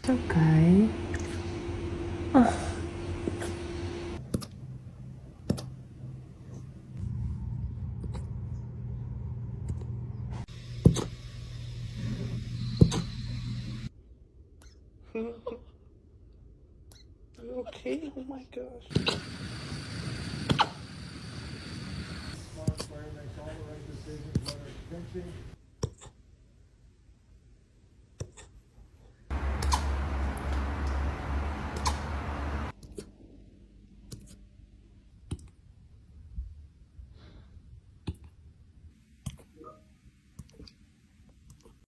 Okay. Oh. Okay, oh my gosh. Smart player makes all the right decisions, whether it's pinching